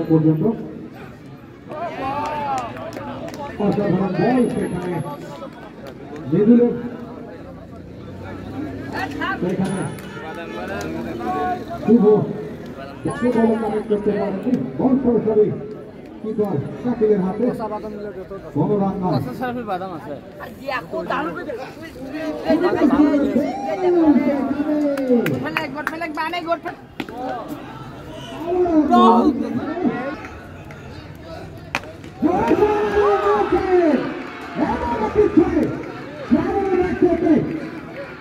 পর্যন্ত অসাধারণ বল সেখানে মৃদুলের সেখানে শুভ বল কানেক্ট করতে পারেনি বল সরাসরি কিপার শাকিলের হাতে বড় রান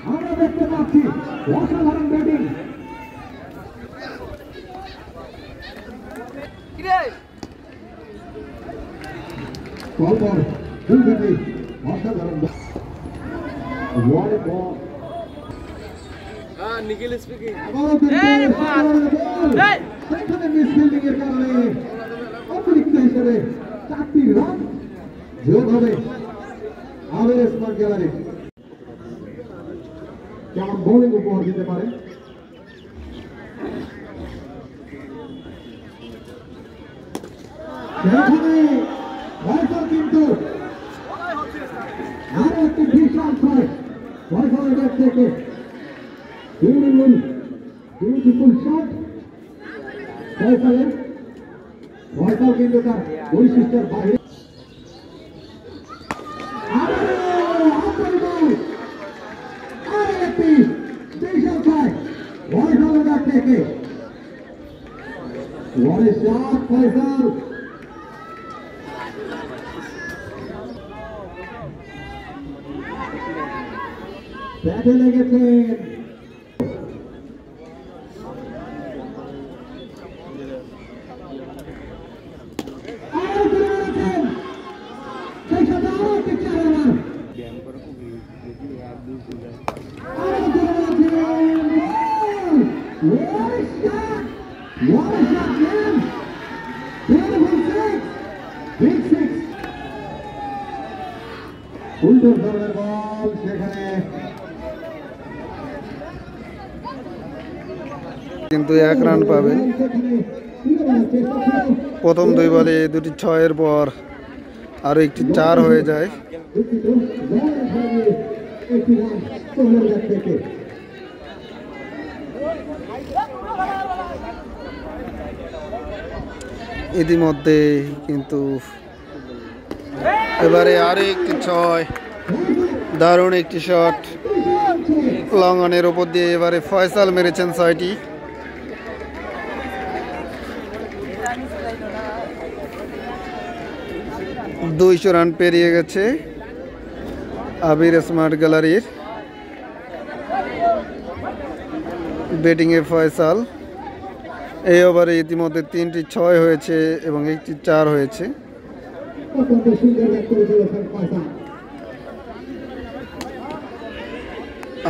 আমরা দেখতে পাচ্ছি অসাধারণ ব্যাটিং নিখিল স্পিকিং অতিরিক্ত হিসেবে 4টি রান যোগ হবে আবের স্মার্ট গ্যালারি কেমন বোলিং উপহার দিতে পারে কিন্তু আরো একটি বিশাল ছয় ফয়সালের থেকে বিউটিফুল শট ফয়সাল কিন্তু তার বৈশিষ্ট্যের বাইরে একটি বিশাল ছয় ফয়সালের থেকে ফয়সাল ব্যাটে লেগেছেন উল্টো ধরনের বল সেখানে কিন্তু 1 রান পাবেন প্রথম 2 বলে দুটি 6-এর পর আরো একটি 4 হয়ে যায় ইতিমধ্যে কিন্তু এবারে আরো একটি 6 দারুণ একটি শট লং অনের উপর দিয়ে এবারে ফয়সাল মেরেছেন 6টি $200 রান পেরিয়ে গেছে আবির স্মার্ট গ্যালারির ব্যাটিংয়ে ফয়সাল এই ওভারে ইতিমধ্যে 3টি 6 হয়েছে এবং একটি 4 হয়েছে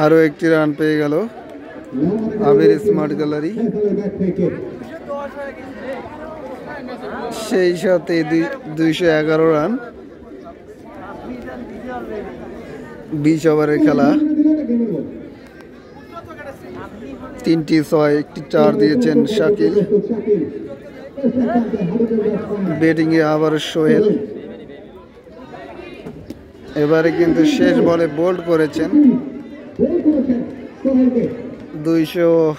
আরো একটি রান পেয়ে গেল আবির স্মার্ট গ্যালারি সেই সাথে 211 রান 20 ওভারের খেলা 3টি 6 একটি 4 দিয়েছেন শাকিল ব্যাটিংয়ে আবার সোহেল এবারে কিন্তু শেষ বলে বোল্ড করেছেন 200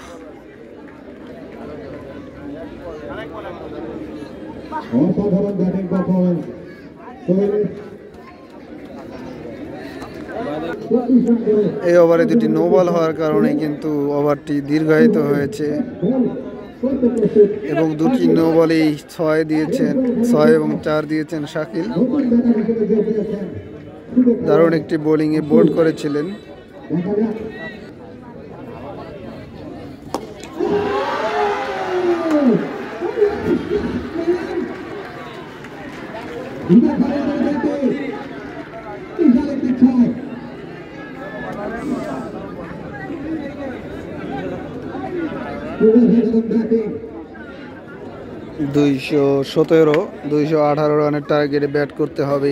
অসাধারণ ব্যাটিং পারফরম্যান্স এই ওভারে দুটি নো বল হওয়ার কারণে কিন্তু ওভারটি দীর্ঘায়িত হয়েছে এবং দুটি নো বলেই 6 দিয়েছেন 6 এবং 4 দিয়েছেন শাকিল দারুণ একটি বোলিংয়ে বোল্ড করেছিলেন $217 রানের টার্গেটে ব্যাট করতে হবে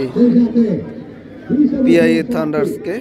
পিআইএ থান্ডার্সকে।